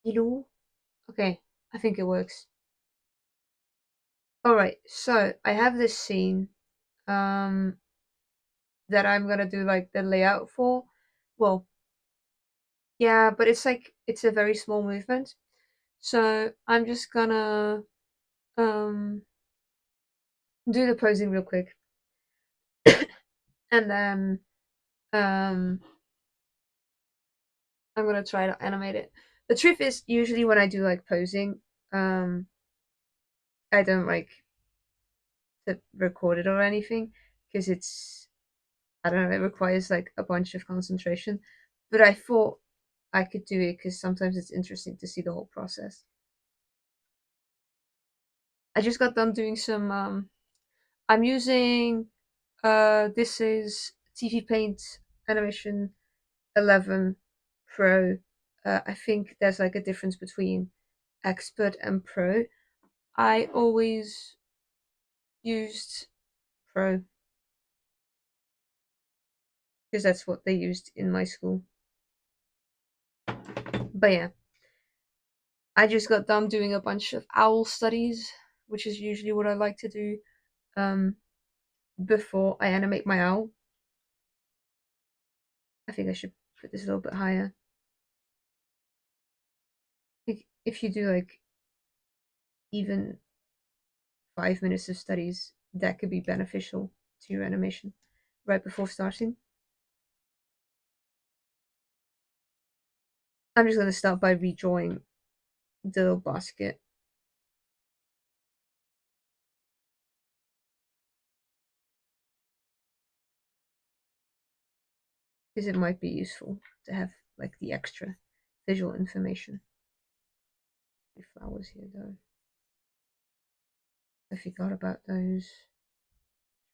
Hello? Okay, I think it works. Alright, so I have this scene um that I'm gonna do like the layout for. Well, yeah, but it's like it's a very small movement. So I'm just gonna um do the posing real quick and then um I'm gonna try to animate it. The truth is usually when I do like posing, um I don't like to record it or anything because it's I don't know, it requires like a bunch of concentration. But I thought I could do it because sometimes it's interesting to see the whole process. I just got done doing some I'm using this is TVpaint Animation 11 Pro. I think there's like a difference between expert and pro. I always used pro because that's what they used in my school. But yeah, I just got done doing a bunch of owl studies, which is usually what I like to do um, before I animate my owl. I think I should put this a little bit higher. If you do like even 5 minutes of studies, that could be beneficial to your animation right before starting. I'm just going to start by redrawing the little basket. Because it might be useful to have like the extra visual information. The flowers here though. I forgot about those.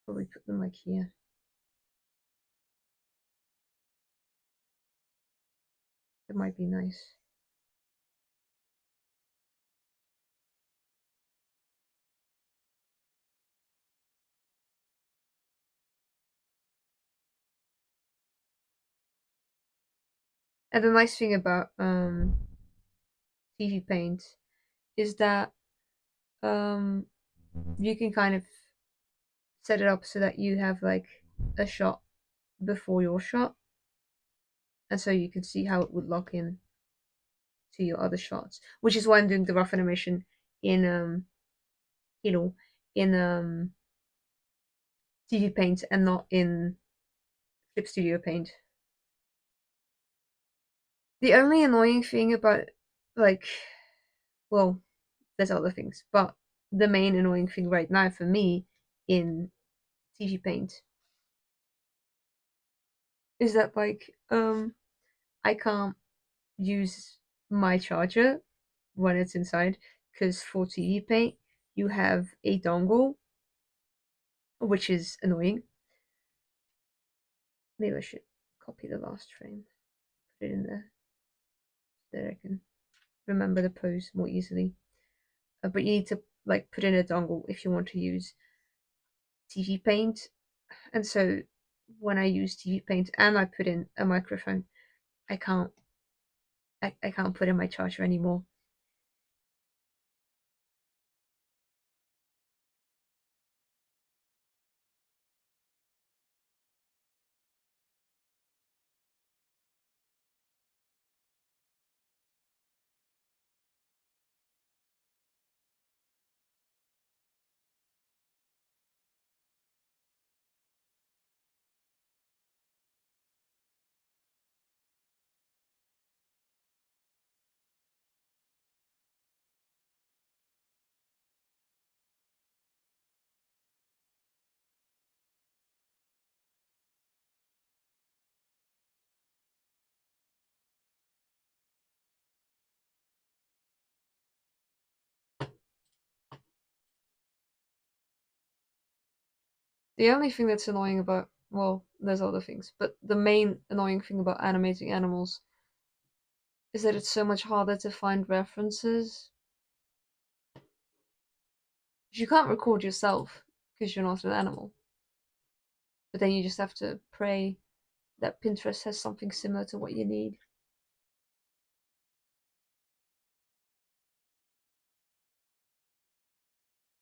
Probably put them like here. It might be nice. And the nice thing about TVpaint is that um, you can kind of set it up so that you have like a shot before your shot, and so you can see how it would lock in to your other shots. Which is why I'm doing the rough animation in you know in TVpaint and not in Clip Studio Paint. The only annoying thing about like well, there's other things, but the main annoying thing right now for me in TVpaint is that like I can't use my charger when it's inside because for TVpaint you have a dongle, which is annoying. Maybe I should copy the last frame, put it in there so that I can remember the pose more easily. But you need to like put in a dongle if you want to use TVpaint, and so when I use TVpaint and I put in a microphone, I can't I can't put in my charger anymore. The only thing that's annoying about well, there's other things, but the main annoying thing about animating animals is that it's so much harder to find references. You can't record yourself because you're not an animal, but then you just have to pray that Pinterest has something similar to what you need.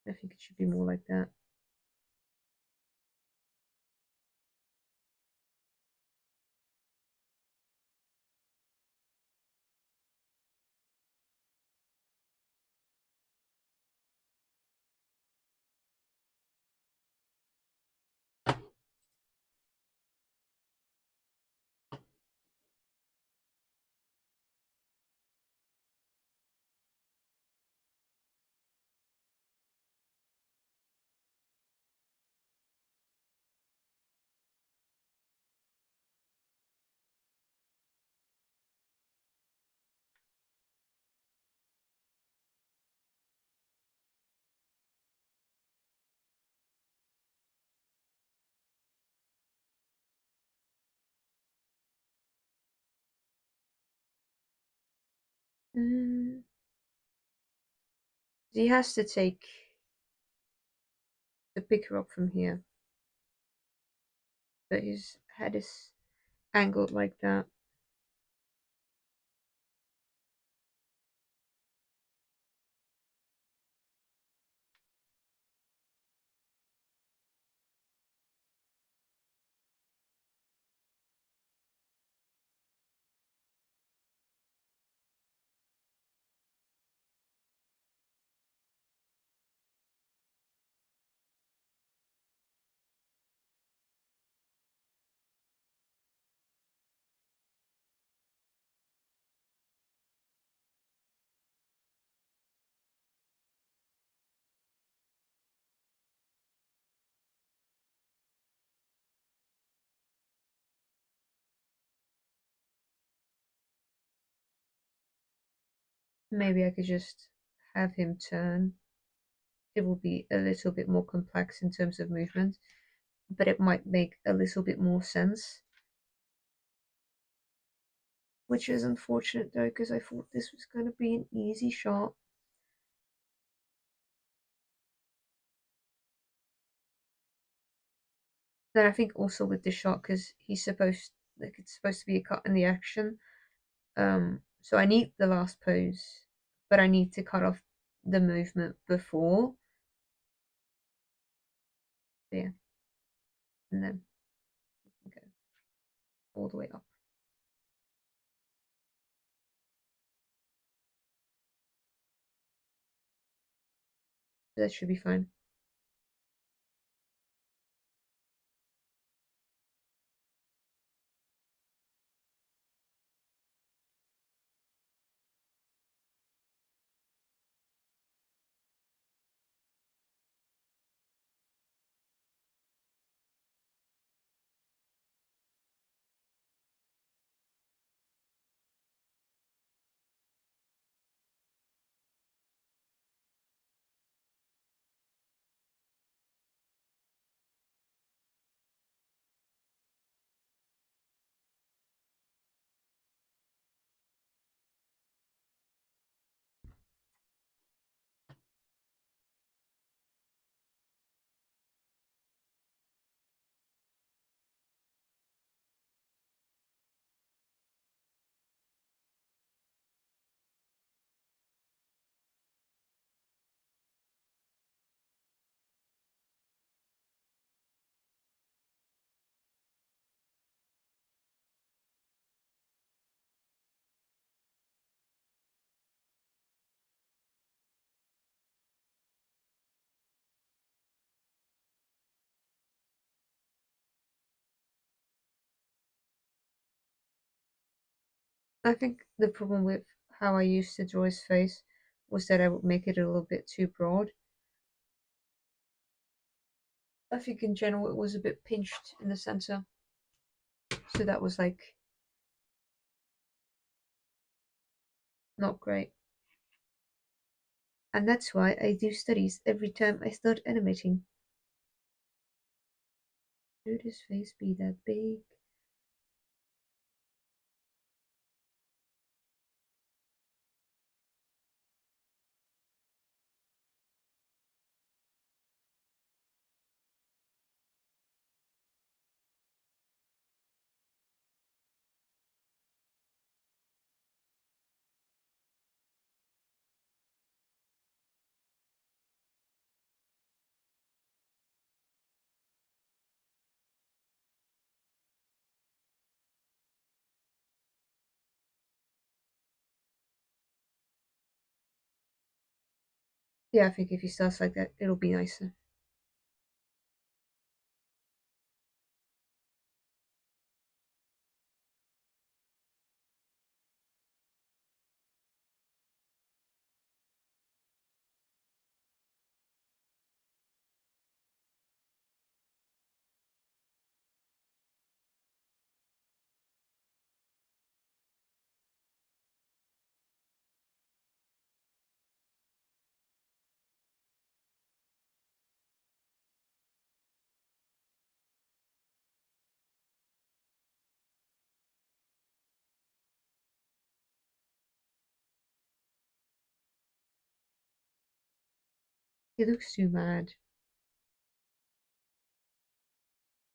I think it should be more like that. Mm. He has to take the picture up from here, but his head is angled like that. Maybe I could just have him turn. It will be a little bit more complex in terms of movement, but it might make a little bit more sense. Which is unfortunate though, because I thought this was going to be an easy shot. Then I think also with the shot, because he's supposed, like, it's supposed to be a cut in the action. So I need the last pose, but I need to cut off the movement before. Yeah, and then go all the way up. That should be fine. I think the problem with how I used to draw his face was that I would make it a little bit too broad. I think in general it was a bit pinched in the center. So that was like not great. And that's why I do studies every time I start animating. Should his face be that big? Yeah, I think if he starts like that, it'll be nicer. He looks too mad.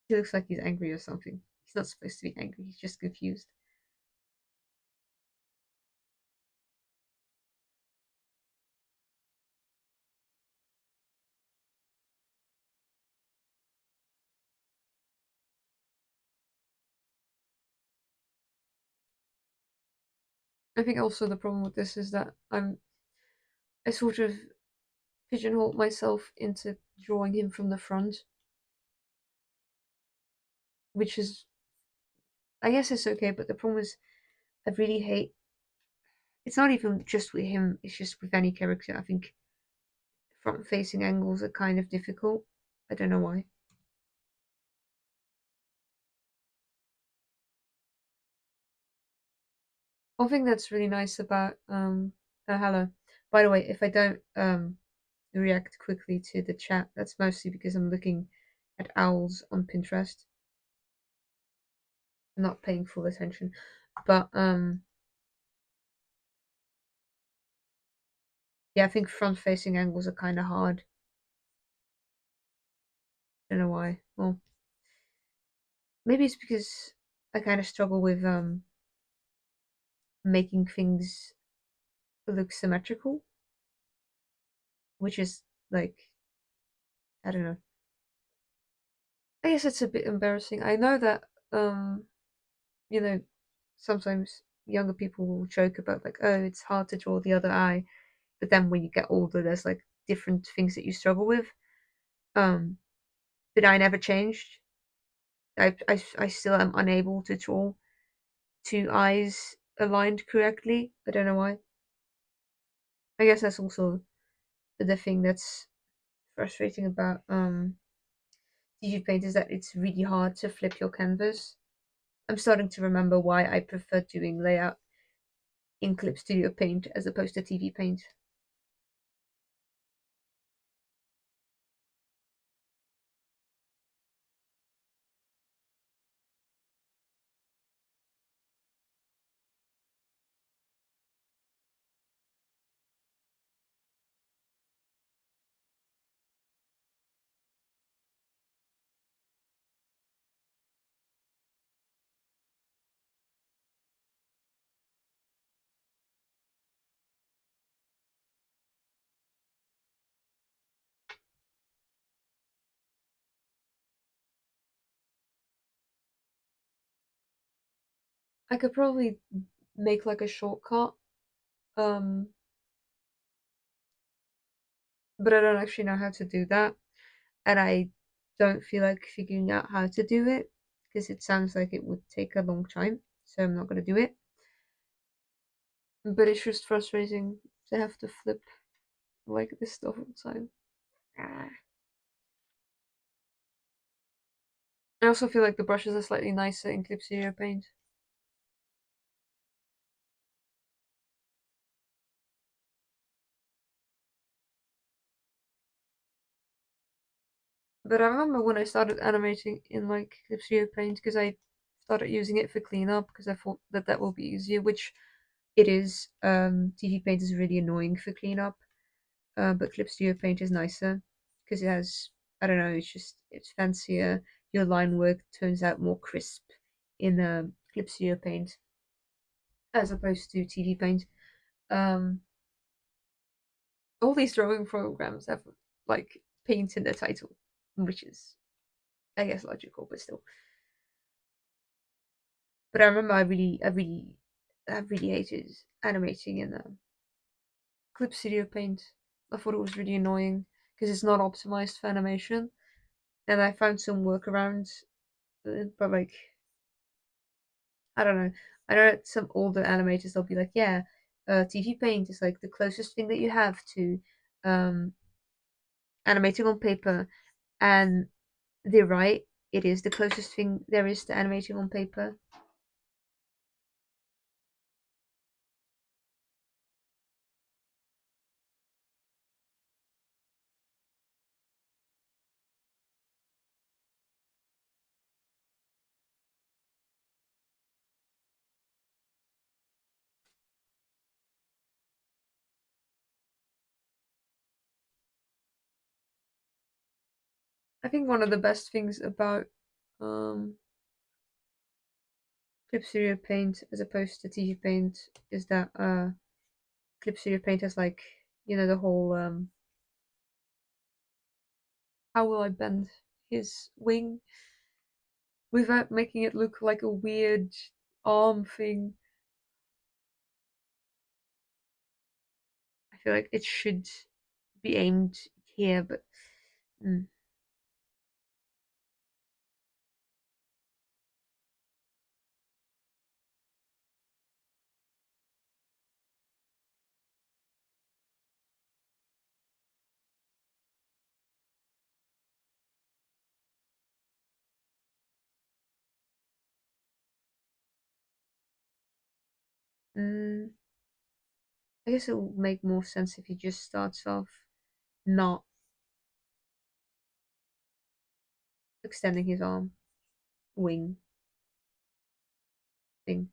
He looks like he's angry or something. He's not supposed to be angry, he's just confused. I think also the problem with this is that I sort of pigeonholed myself into drawing him from the front, which is, I guess it's okay, but the problem is I really hate, it's not even just with him, it's just with any character. I think front facing angles are kind of difficult. I don't know why. One thing that's really nice about hello. By the way, if I don't react quickly to the chat, that's mostly because I'm looking at owls on Pinterest. I'm not paying full attention. But yeah, I think front facing angles are kinda hard. I don't know why. Well, maybe it's because I kinda struggle with making things look symmetrical, which is like, I don't know. I guess it's a bit embarrassing. I know that you know, sometimes younger people will joke about like, oh, it's hard to draw the other eye, but then when you get older, there's like different things that you struggle with. Um, but I never changed. I still am unable to draw two eyes aligned correctly. I don't know why. I guess that's also the thing that's frustrating about TVpaint is that it's really hard to flip your canvas. I'm starting to remember why I prefer doing layout in Clip Studio Paint as opposed to TVpaint. I could probably make like a shortcut, um, but I don't actually know how to do that, and I don't feel like figuring out how to do it because it sounds like it would take a long time, so I'm not gonna do it. But it's just frustrating to have to flip like this stuff all the time. Ah. I also feel like the brushes are slightly nicer in Clip Studio Paint. But I remember when I started animating in like Clip Studio Paint because I started using it for cleanup because I thought that that will be easier, which it is. TVpaint is really annoying for cleanup, but Clip Studio Paint is nicer because it has, I don't know, it's fancier. Your line work turns out more crisp in Clip Studio Paint as opposed to TVpaint. Um, all these drawing programs have like paint in the title, which is, I guess, logical, but still. But I remember I really hated animating in Clip Studio Paint. I thought it was really annoying because it's not optimized for animation. And I found some workarounds, but like I don't know. I know that some older animators they'll be like, yeah, TVpaint is like the closest thing that you have to um, animating on paper, and they're right. It is the closest thing there is to animating on paper. I think one of the best things about um, Clip Studio Paint as opposed to TVpaint is that Clip Studio Paint has like the whole how will I bend his wing without making it look like a weird arm thing. I feel like it should be aimed here, but mm, mm, I guess it will make more sense if he just starts off not extending his arm wing thing.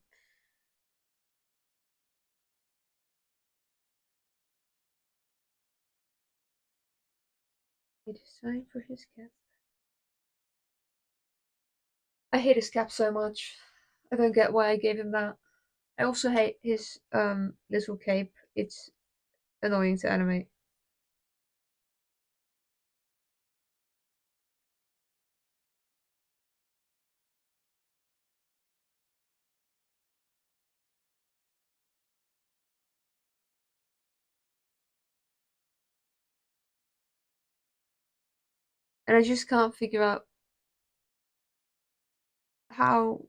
It is time for his cap. I hate his cap so much. I don't get why I gave him that. I also hate his little cape. It's annoying to animate. And I just can't figure out how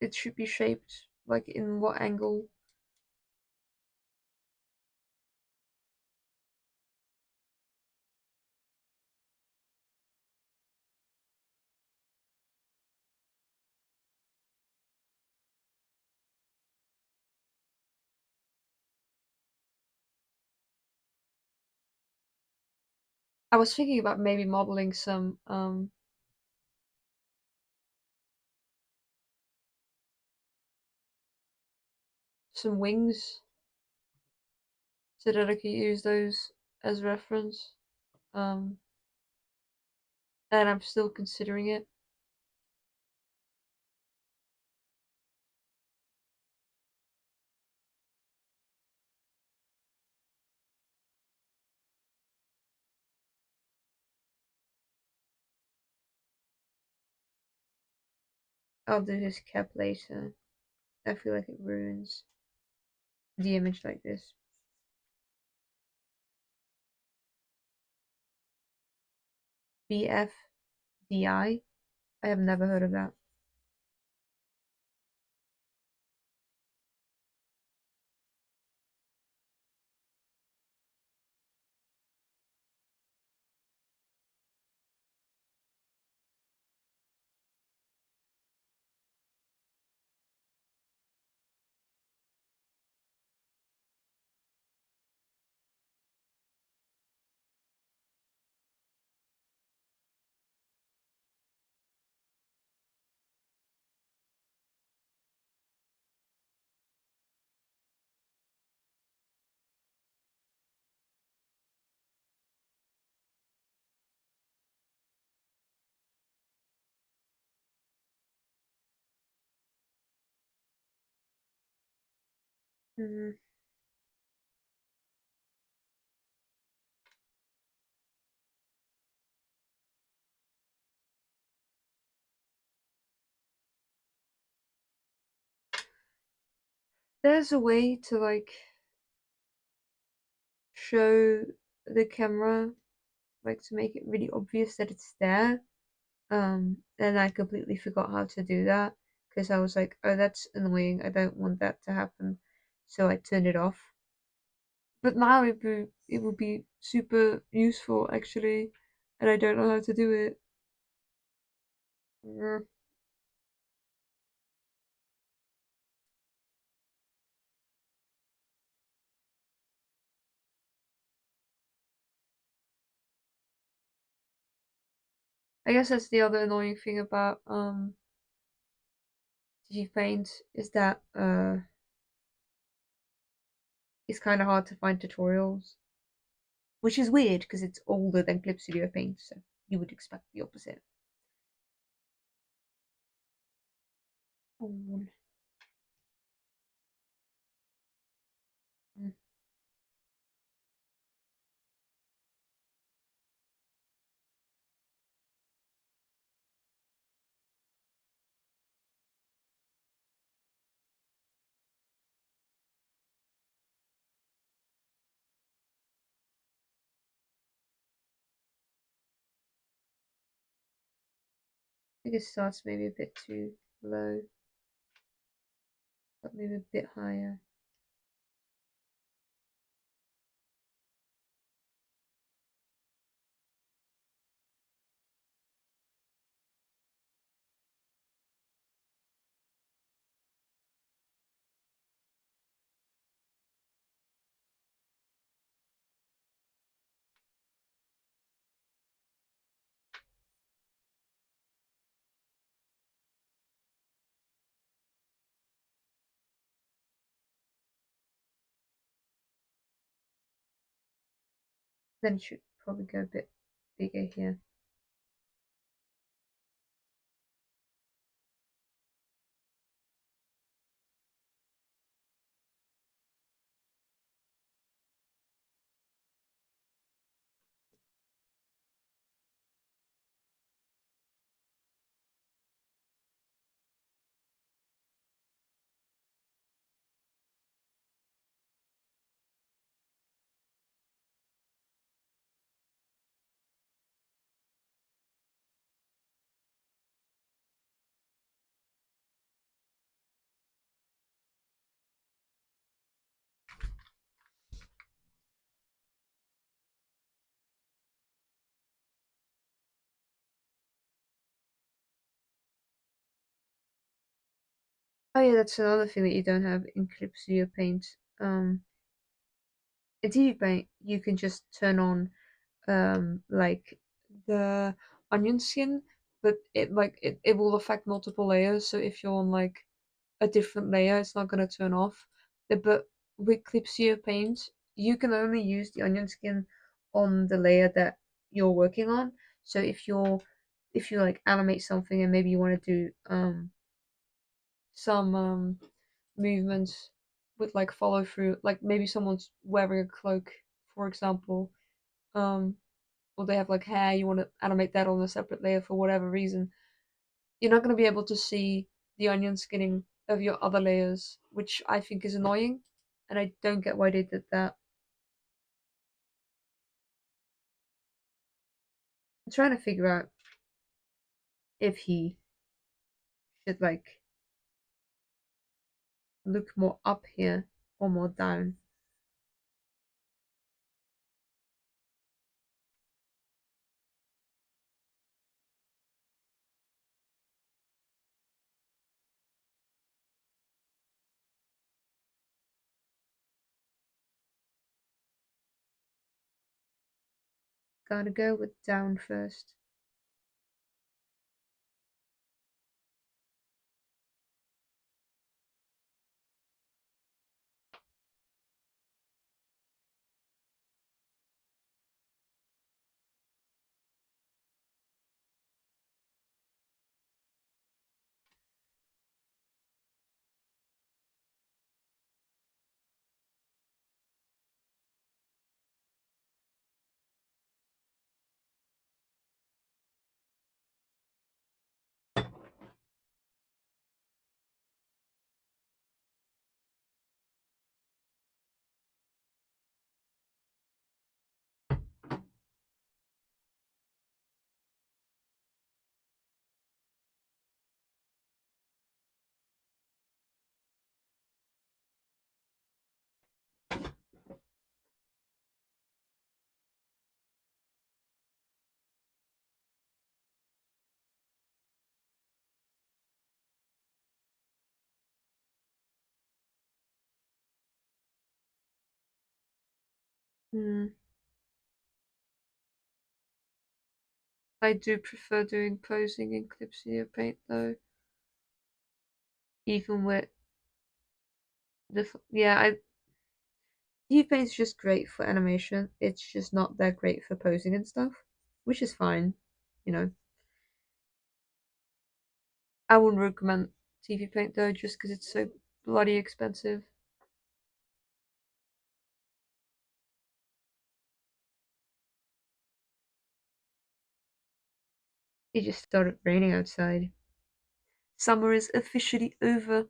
it should be shaped, like in what angle. I was thinking about maybe modeling some wings so that I could use those as reference. Um, and I'm still considering it. I'll do his cap later. I feel like it ruins the image like this. BFDI? I have never heard of that. Mm. There's a way to like show the camera, like to make it really obvious that it's there. And I completely forgot how to do that because I was like, oh, that's annoying. I don't want that to happen. So I turned it off. But now it would be super useful actually, and I don't know how to do it. Mm. I guess that's the other annoying thing about TVpaint is that it's kind of hard to find tutorials, which is weird because it's older than Clip Studio Paint, so you would expect the opposite. Oh, mm. I think it starts maybe a bit too low, but maybe a bit higher. Then it should probably go a bit bigger here. Oh yeah, that's another thing that you don't have in Clip Studio Paint. In TVpaint, you can just turn on like the onion skin, but it will affect multiple layers. So if you're on like a different layer, it's not gonna turn off. But with Clip Studio Paint, you can only use the onion skin on the layer that you're working on. So if you like animate something and maybe you want to do some movements with like follow through, like maybe someone's wearing a cloak, for example, um, or they have like hair, you want to animate that on a separate layer for whatever reason, you're not going to be able to see the onion skinning of your other layers, which I think is annoying, and I don't get why they did that. I'm trying to figure out if he should like look more up here or more down. Gotta go with down first. Hmm. I do prefer doing posing in TVpaint though, even with the yeah. TVpaint's just great for animation. It's just not that great for posing and stuff, which is fine. You know, I wouldn't recommend TVpaint though, just because it's so bloody expensive. It just started raining outside. Summer is officially over.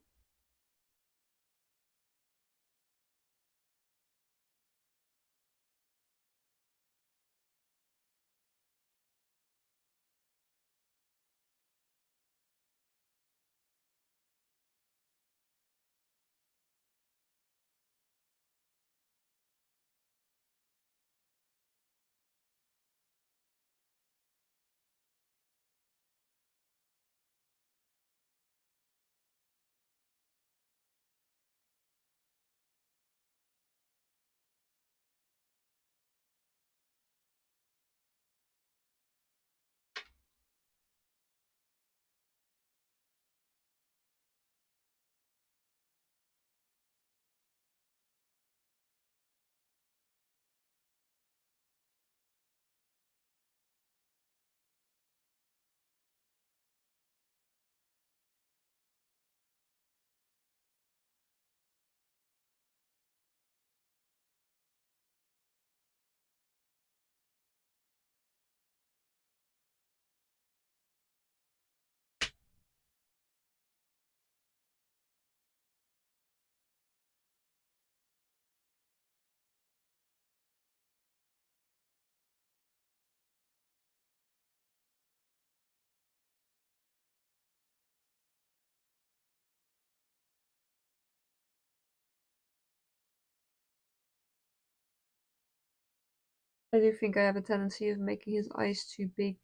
I do think I have a tendency of making his eyes too big.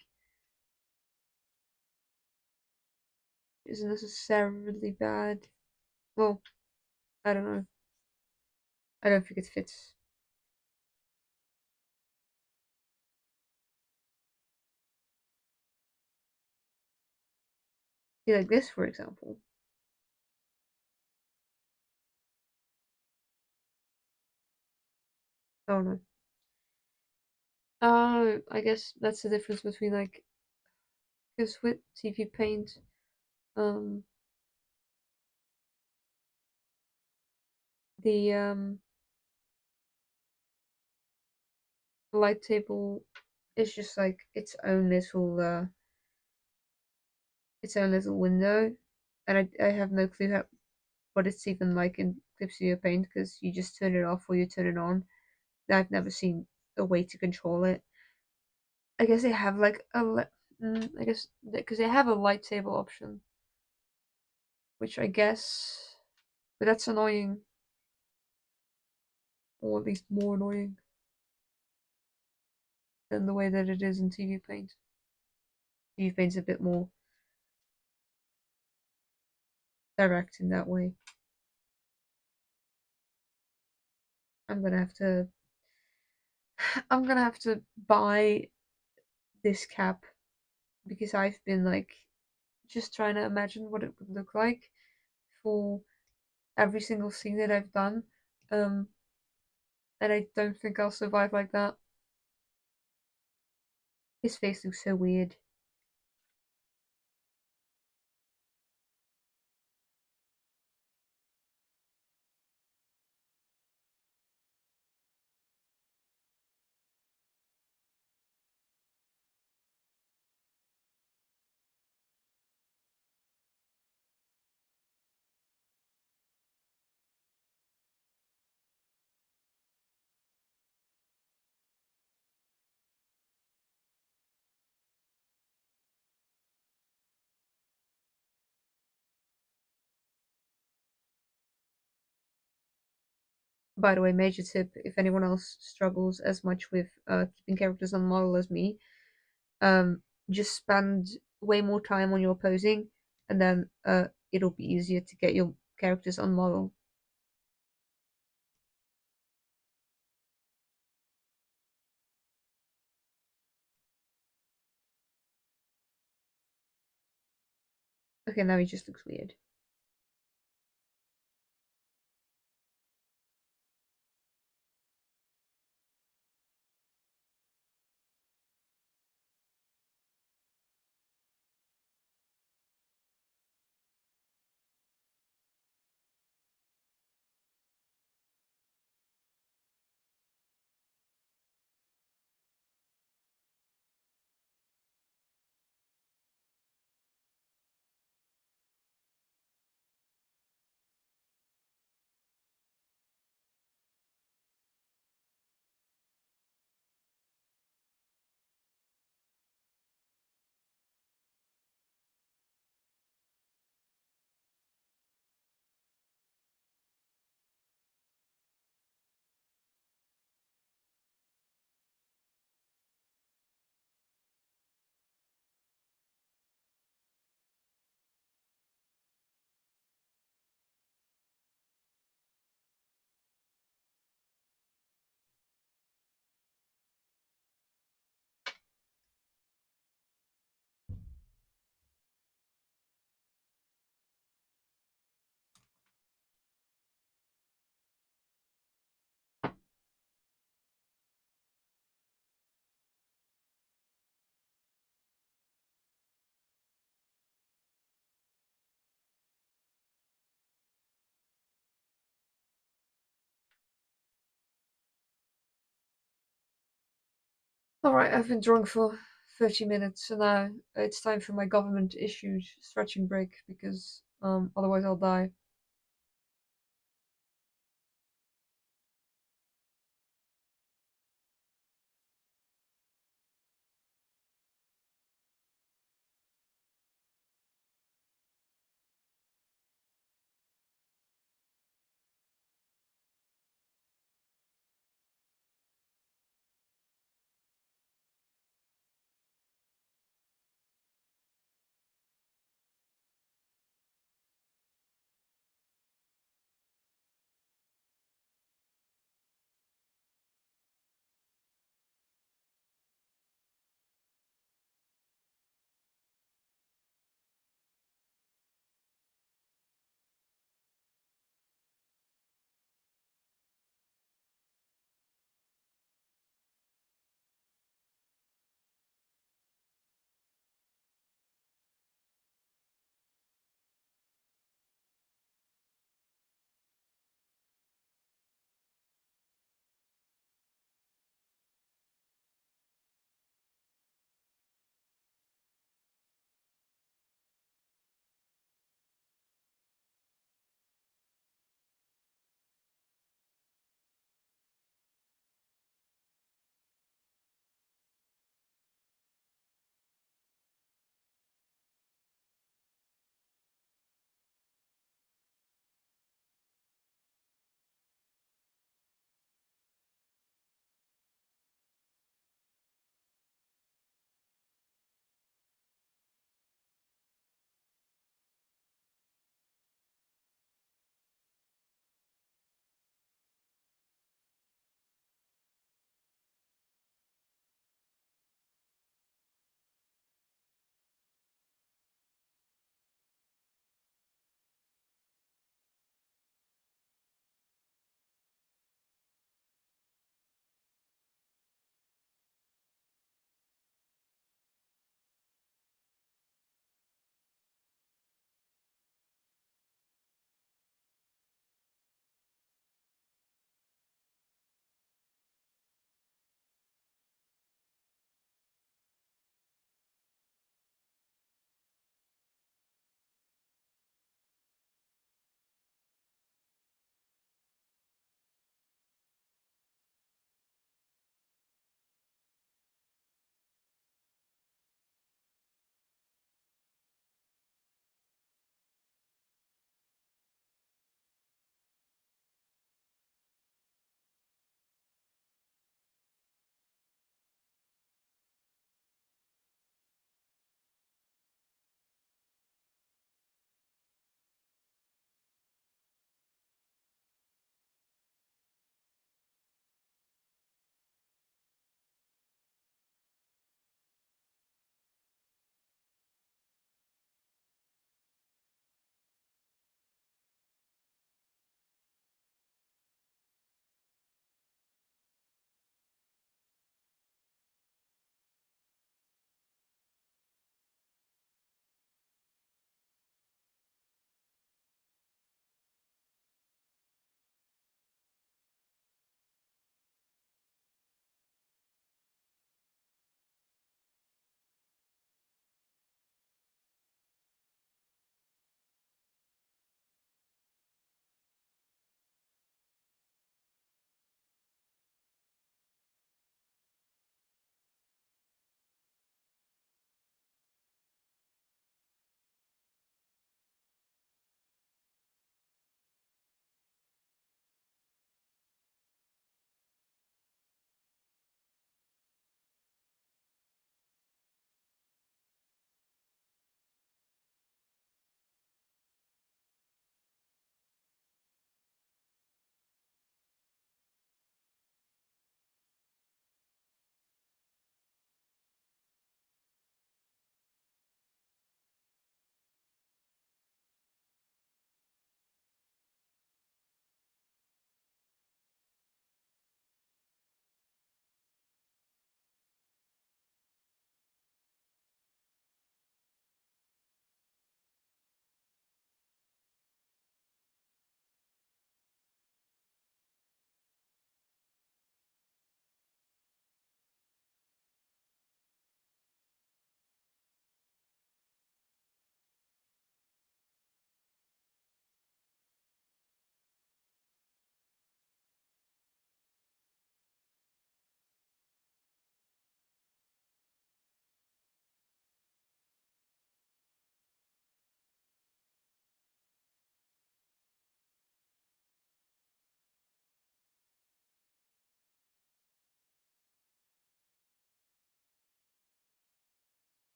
Isn't necessarily bad. Well, I don't know. I don't think it fits. See, like this, for example. Oh no. I guess that's the difference between like, because with TVpaint, um, the light table is just like its own little window, and I have no clue what it's even like in Paint because you just turn it off or you turn it on. I've never seen a way to control it. I guess they have like I guess because they have a light table option, which I guess, but that's annoying, or at least more annoying than the way that it is in TVpaint. TVpaint's a bit more direct in that way. I'm gonna have to I'm gonna have to buy this cap because I've been like just trying to imagine what it would look like for every single scene that I've done. Um, and I don't think I'll survive like that. His face looks so weird. By the way, major tip: if anyone else struggles as much with keeping characters on model as me, just spend way more time on your posing, and then it'll be easier to get your characters on model. Okay, now he just looks weird. Alright, I've been drunk for 30 minutes, so now it's time for my government issued stretching break because otherwise I'll die.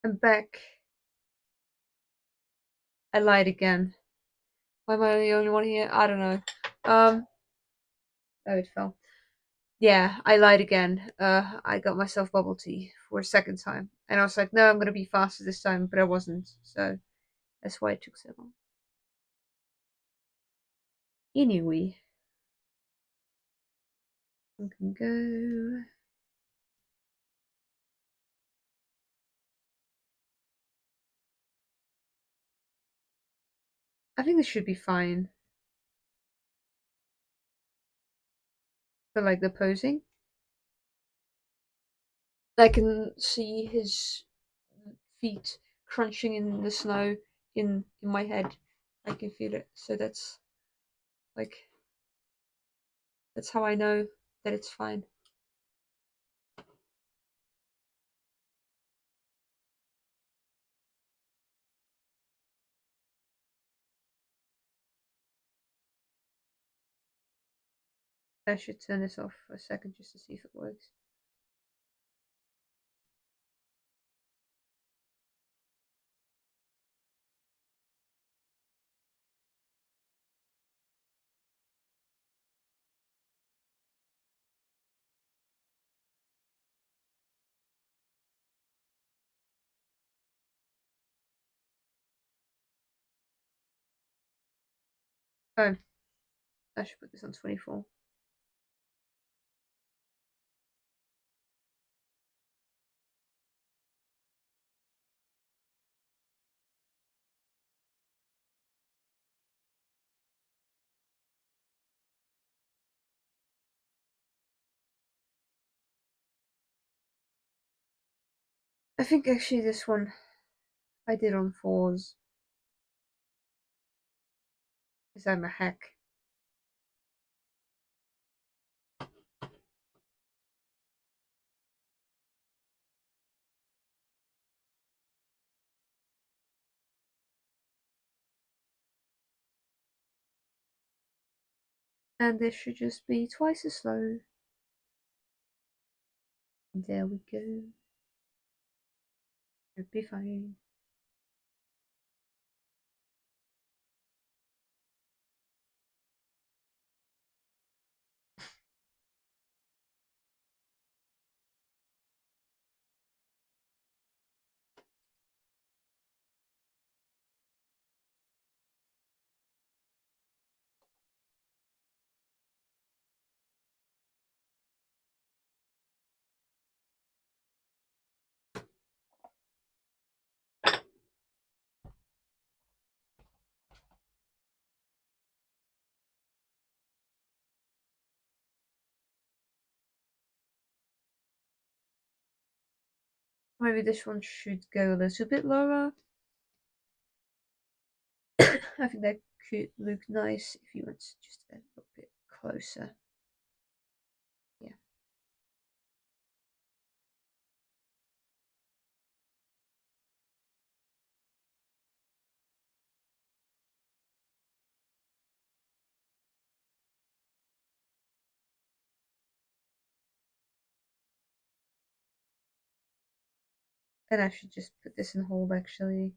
I'm back. I lied again. Why am I the only one here? I don't know. Oh, it fell. Yeah, I lied again. I got myself bubble tea for a second time. And I was like, no, I'm gonna be faster this time, but I wasn't. So that's why it took so long. Anyway, we can go. I think this should be fine for like the posing. I can see his feet crunching in the snow in my head. I can feel it. So like that's how I know that it's fine. I should turn this off for a second just to see if it works. Oh, I should put this on 24. I think actually this one I did on 4s. Because I'm a hack. And this should just be twice as slow. And there we go. It'll be fine. Maybe this one should go a little bit lower. I think that could look nice if you went just a little bit closer. Yeah. And I should just put this in hold actually.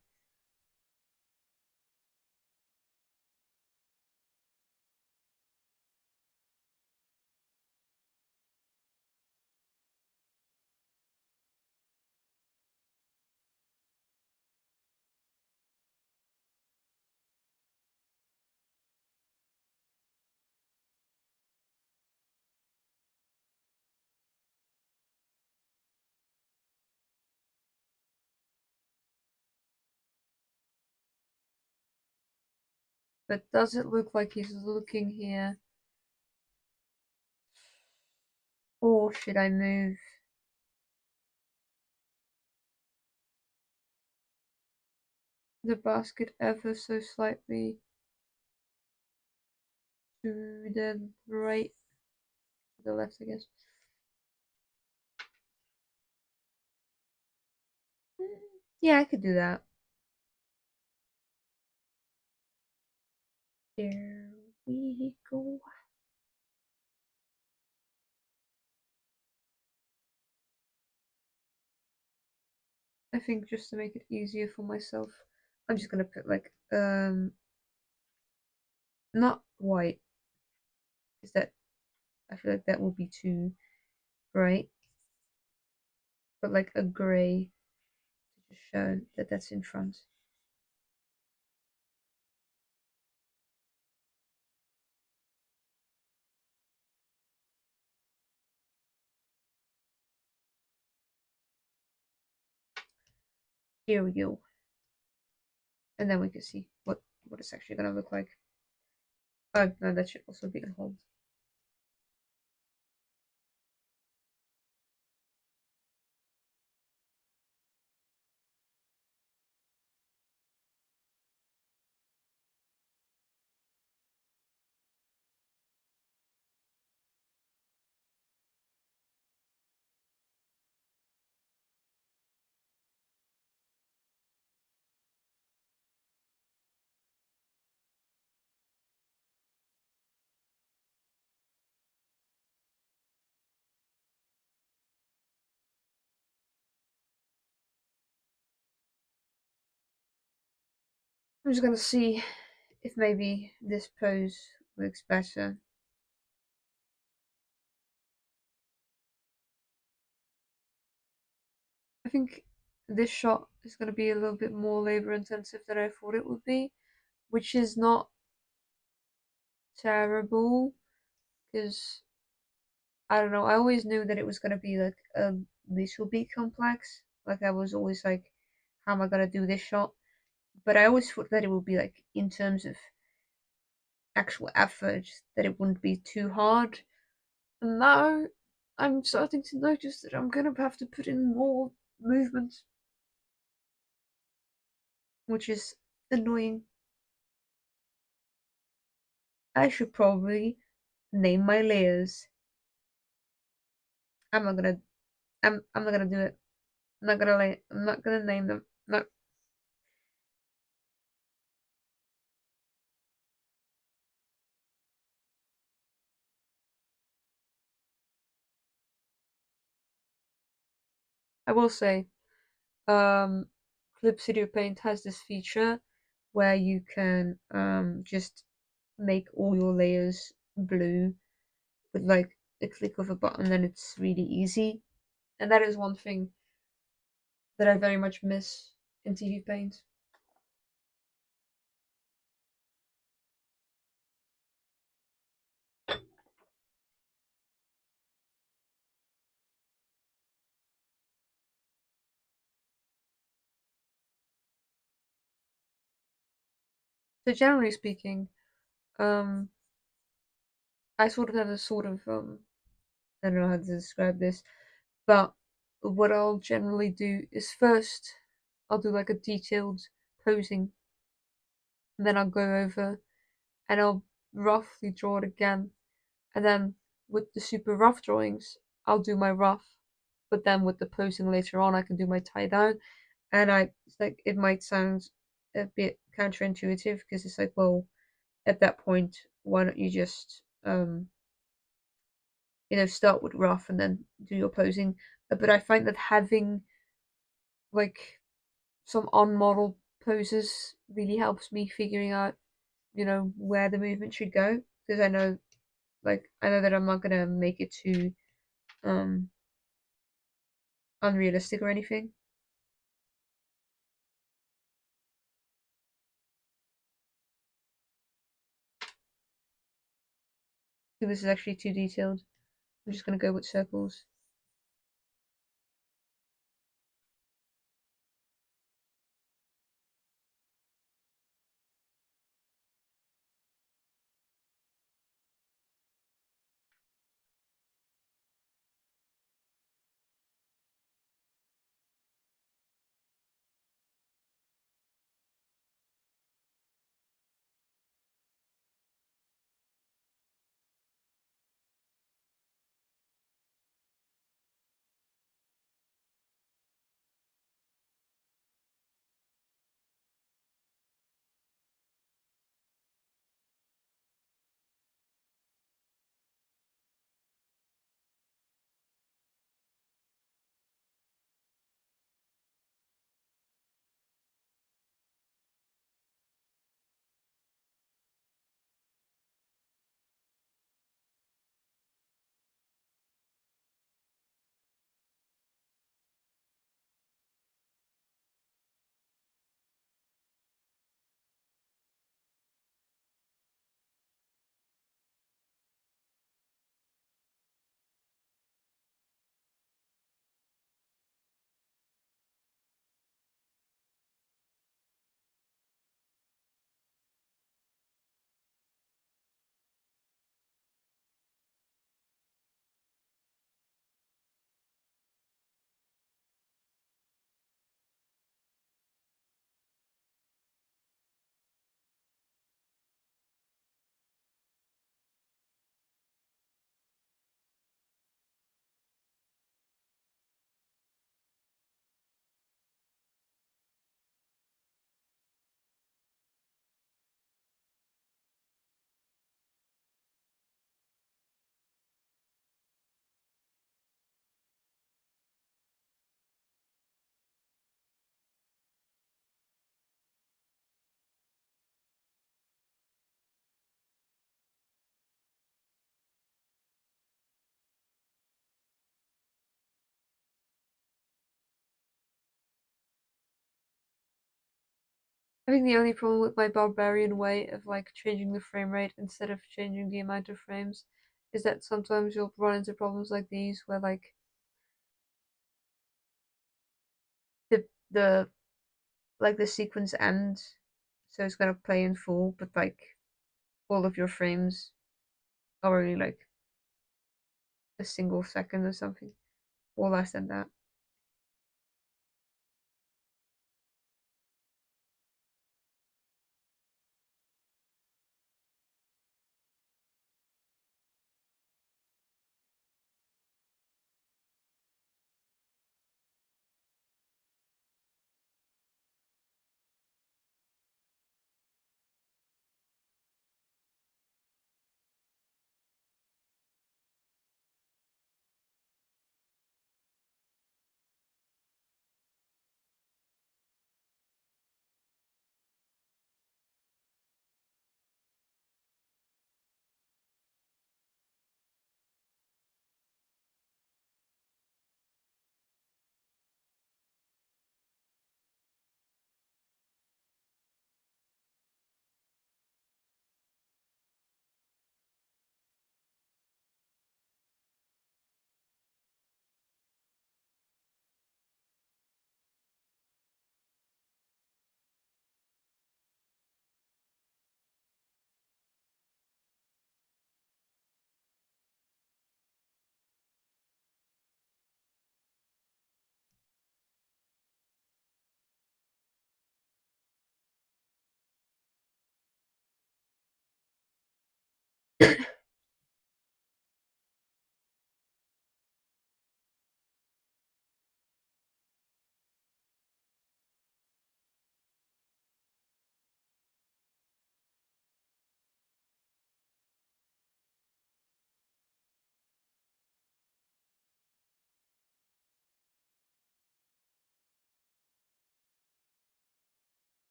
But does it look like he's looking here? Or should I move the basket ever so slightly to the right, to the left, I guess? Yeah, I could do that. There we go. I think just to make it easier for myself, I'm just gonna put like not white, because that I feel like that will be too bright, but like a grey to just show that that's in front. Here we go. And then we can see what it's actually gonna look like. Oh no, that should also be on hold. I'm just gonna see if maybe this pose looks better. I think this shot is going to be a little bit more labor intensive than I thought it would be, which is not terrible because I don't know. I always knew that it was going to be like this will be complex. Like I was always like, how am I going to do this shot? But I always thought that it would be like in terms of actual effort that it wouldn't be too hard. And now I'm starting to notice that I'm going to have to put in more movement, which is annoying. I should probably name my layers. I'm not gonna I'm not gonna do it. I'm not gonna name them. No. I will say, um Clip Studio Paint has this feature where you can just make all your layers blue with like a click of a button, and it's really easy. And that is one thing that I very much miss in TVpaint. So generally speaking, um I sort of have a sort of I don't know how to describe this, but what I'll generally do is first I'll do like a detailed posing, and then I'll go over and I'll roughly draw it again, and then with the super rough drawings I'll do my rough, but then with the posing later on I can do my tie down. And it's like it might sound a bit counterintuitive because it's like, well, at that point why don't you just start with rough and then do your posing. But I find that having like some on model poses really helps me figuring out, where the movement should go, because I know that I'm not gonna make it too um unrealistic or anything. So this is actually too detailed. I'm just gonna go with circles. I think the only problem with my barbarian way of like changing the frame rate instead of changing the amount of frames is that sometimes you'll run into problems like these where like the like the sequence ends, so it's gonna play in full, but like all of your frames are only like a single second or something, or less than that.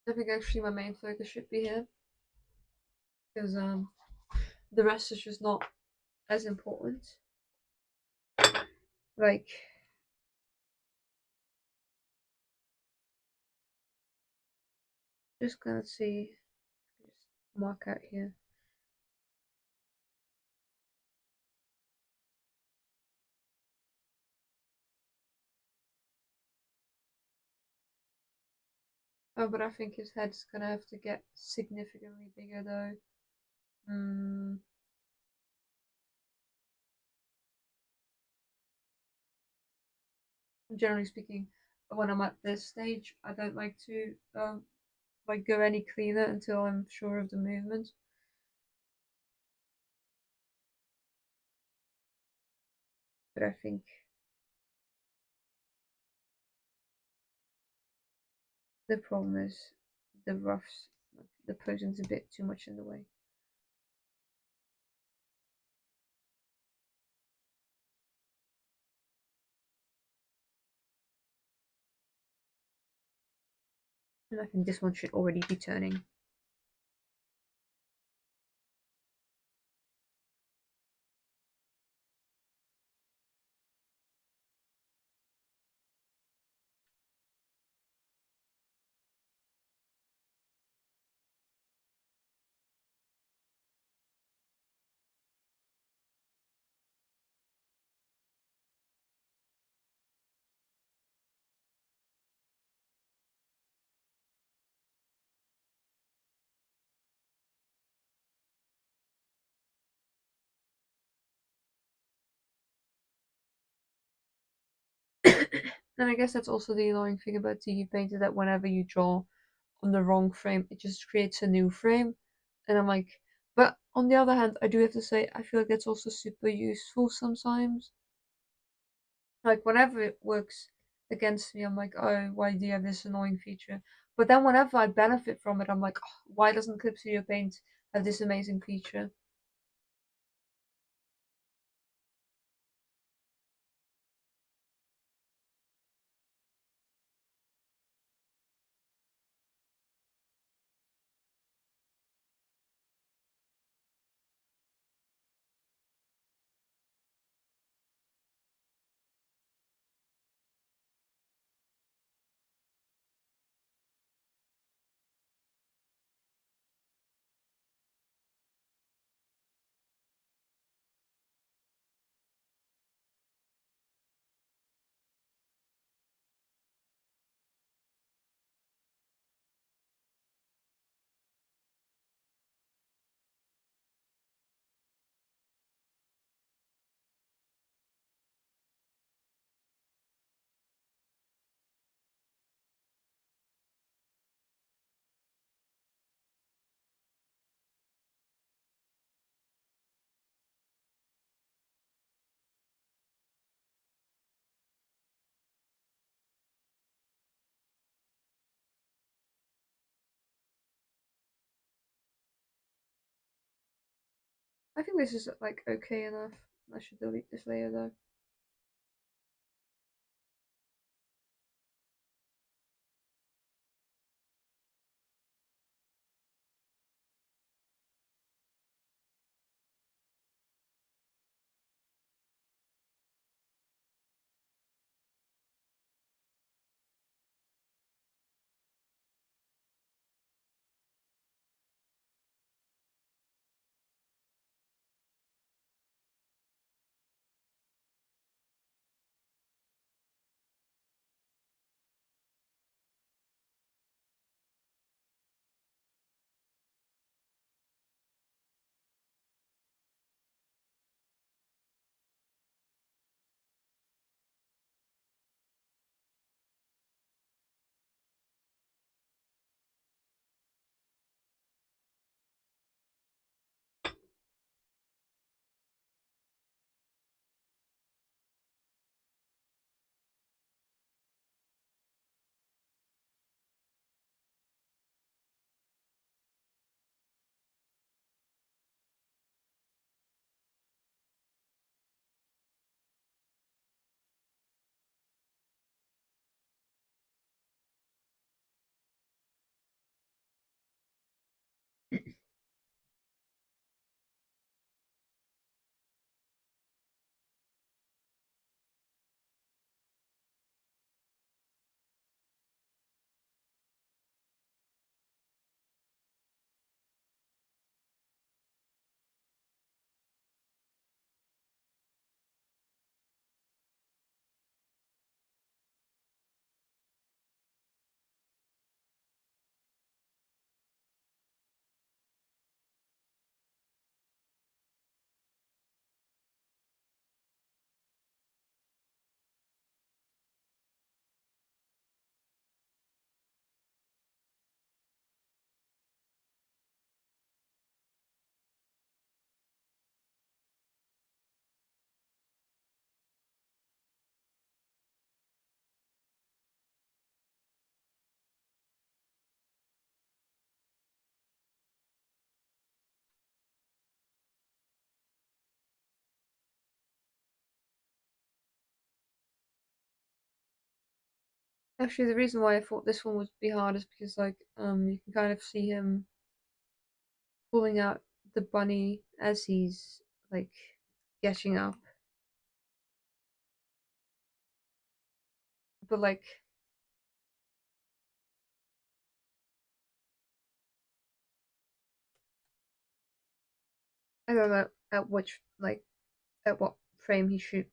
I think actually my main focus should be here because the rest is just not as important. Like just gonna see, just mark out here. Oh, but I think his head's gonna have to get significantly bigger though. Generally speaking, when I'm at this stage, I don't like to like go any cleaner until I'm sure of the movement. But I think the problem is the roughs, the posing's a bit too much in the way. And I think this one should already be turning. And I guess that's also the annoying thing about TVpaint is that whenever you draw on the wrong frame, it just creates a new frame. And I'm like, but on the other hand, I do have to say, I feel like that's also super useful sometimes. Like whenever it works against me, I'm like, oh, why do you have this annoying feature? But then whenever I benefit from it, I'm like, oh, why doesn't Clip Studio Paint have this amazing feature? I think this is like okay enough. I should delete this layer though. Actually, the reason why I thought this one would be hard is because like you can kind of see him pulling out the bunny as he's like getting up. But like I don't know at which like at what frame he should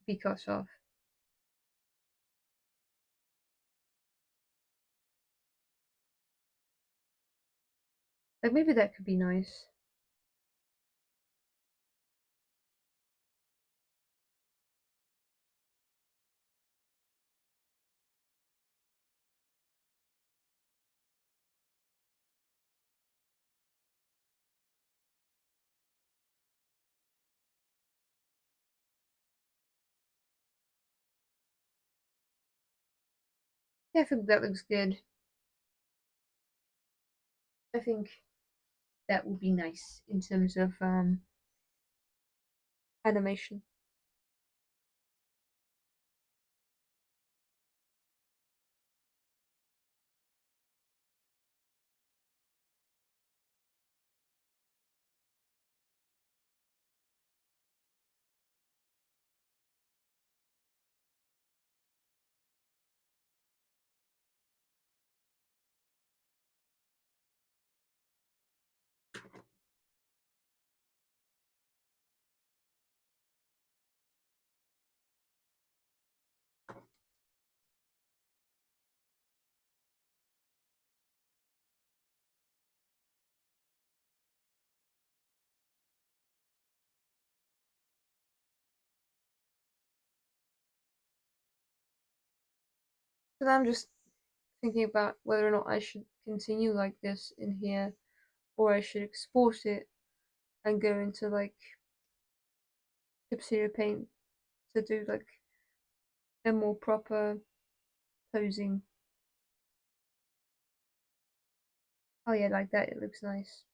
be cut off. Like maybe that could be nice. Yeah, I think that looks good. I think that would be nice in terms of animation. But I'm just thinking about whether or not I should continue like this in here, or I should export it and go into like TVpaint to do like a more proper posing. Oh yeah, like that. It looks nice.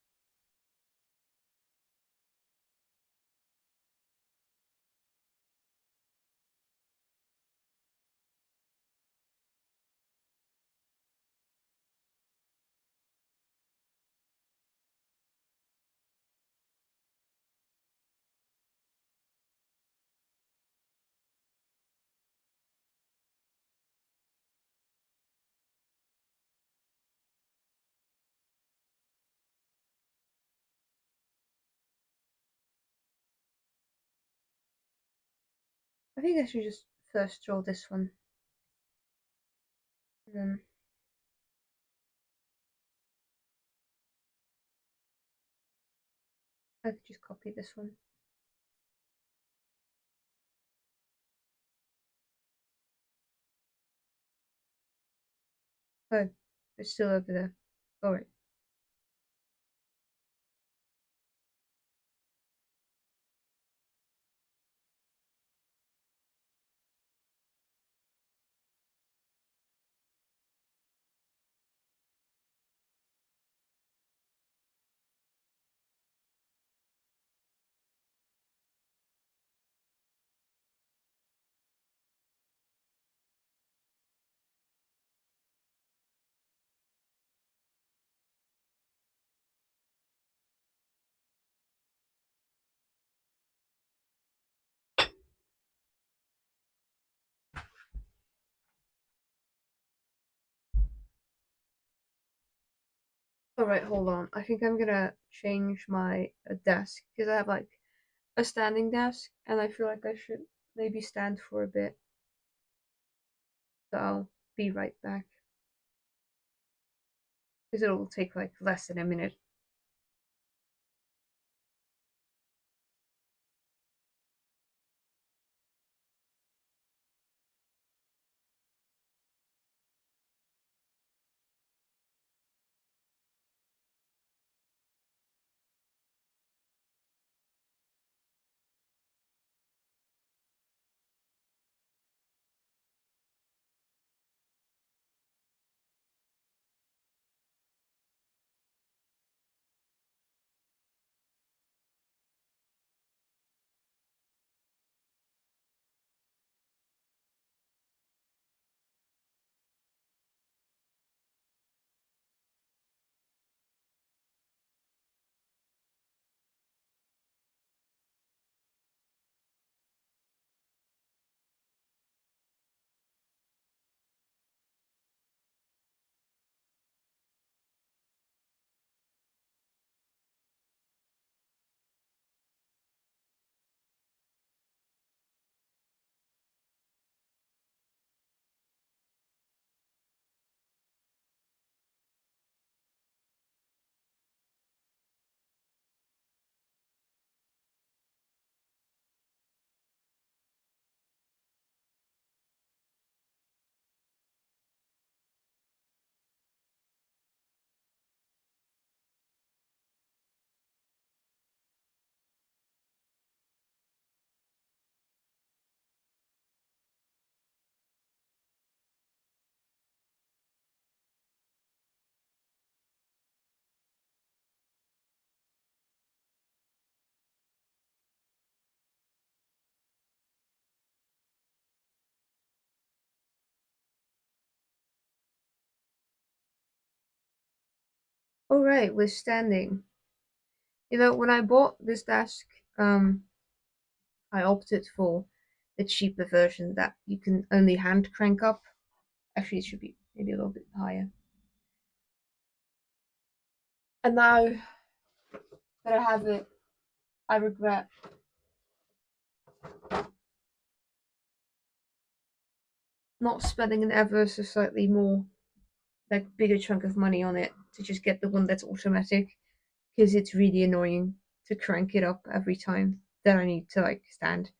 I think I should just first draw this one, and then I could just copy this one. Oh, it's still over there. Alright. Alright, hold on. I think I'm gonna change my desk because I have like a standing desk and I feel like I should maybe stand for a bit. So I'll be right back because it'll take like less than a minute. Oh right, with standing. When I bought this desk, I opted for the cheaper version that you can only hand crank up. Actually, it should be maybe a little bit higher. And now that I have it, I regret not spending an ever so slightly more, like, bigger chunk of money on it to just get the one that's automatic, because it's really annoying to crank it up every time that I need to, like, stand.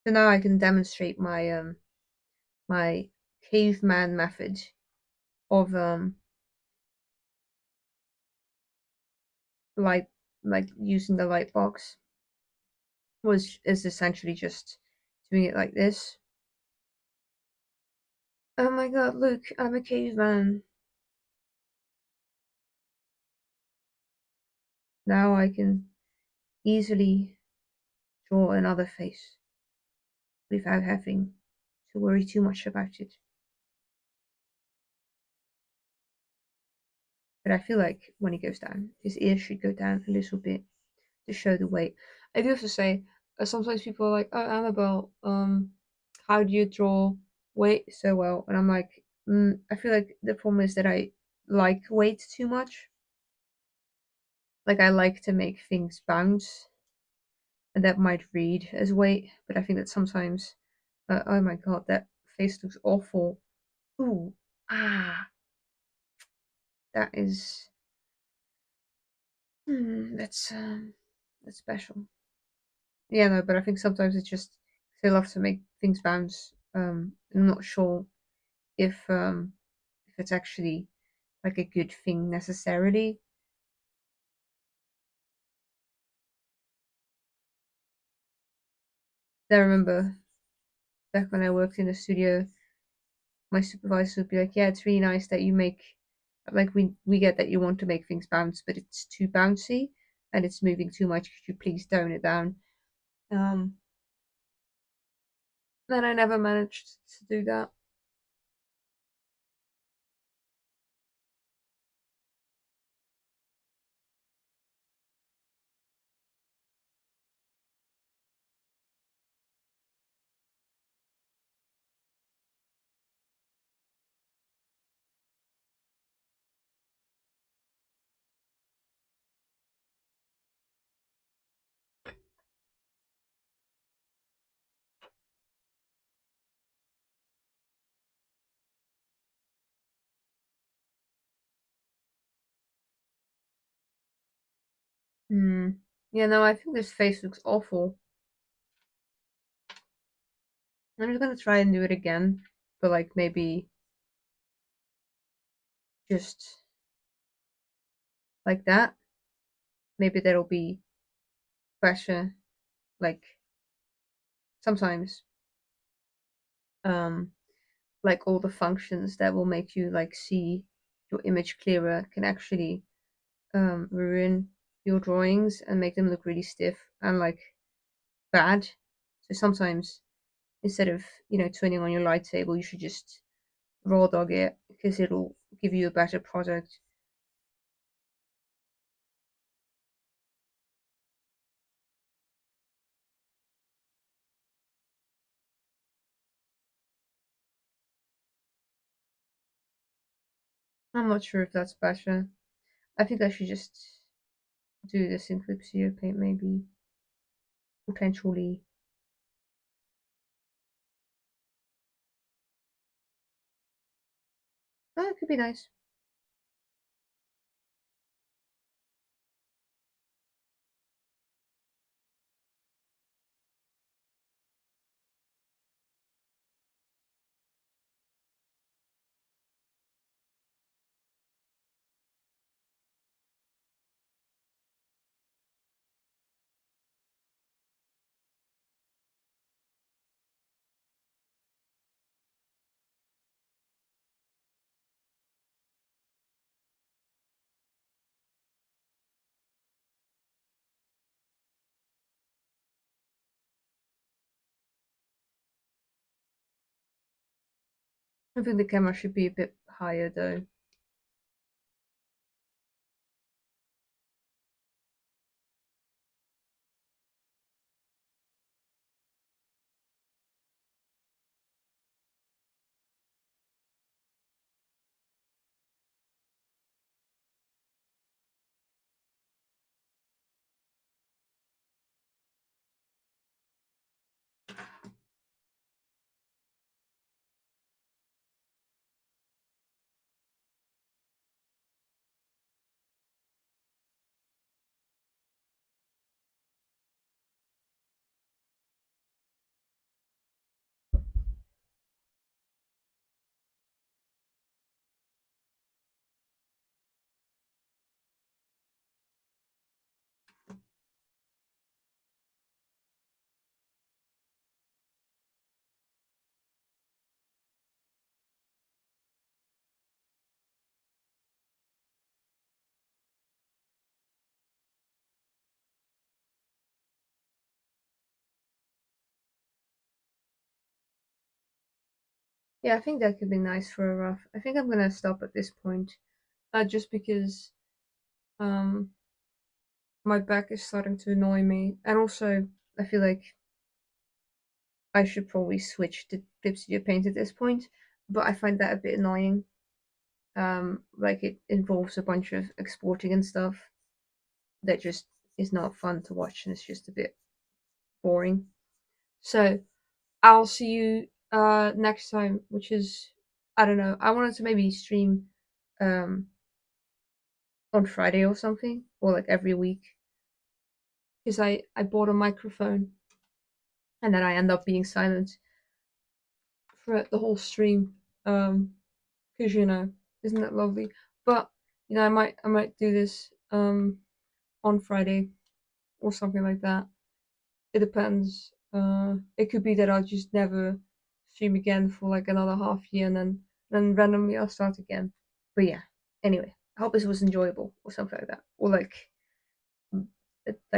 So now I can demonstrate my caveman method of light, like using the light box, was is essentially just doing it like this. Oh my god, look, I'm a caveman. Now I can easily draw another face without having to worry too much about it. But I feel like when he goes down, his ears should go down a little bit to show the weight. I do have to say, sometimes people are like, "Oh, Annabelle, how do you draw weight so well?" And I'm like, I feel like the problem is that I like weight too much. Like, I like to make things bounce, and that might read as weight, but I think that sometimes, oh my god, that face looks awful. Ooh, ah, that is, that's special. Yeah, no, but I think sometimes it's just they love to make things bounce. I'm not sure if it's actually like a good thing necessarily. I remember back when I worked in a studio, my supervisor would be like, "Yeah, it's really nice that you make, like, we get that you want to make things bounce, but it's too bouncy and it's moving too much. Could you please tone it down?" Um, and I never managed to do that. Hmm. Yeah, no, I think this face looks awful. I'm just gonna try and do it again, but like maybe just like that. Maybe that'll be better. Like sometimes, um, like all the functions that will make you like see your image clearer can actually ruin your drawings and make them look really stiff and like bad. So sometimes instead of turning on your light table, you should just raw dog it because it'll give you a better product. I'm not sure if that's better. I think I should just do this in TVpaint maybe, potentially. Oh, it could be nice. I think the camera should be a bit higher though. Yeah, I think that could be nice for a rough. I think I'm gonna stop at this point, just because um my back is starting to annoy me, and also I feel like I should probably switch to TVpaint at this point, but I find that a bit annoying. Like it involves a bunch of exporting and stuff that just is not fun to watch, and it's just a bit boring. So I'll see you next time, which is, I don't know. I wanted to maybe stream um on Friday or something, or like every week, because I bought a microphone and then I end up being silent for the whole stream. Because isn't that lovely? But I might do this on Friday or something like that. It depends. It could be that I'll just never stream again for like another half year, and then randomly I'll start again. But yeah. Anyway, I hope this was enjoyable or something like that, or like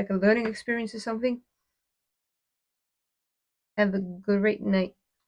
a learning experience or something. Have a great night.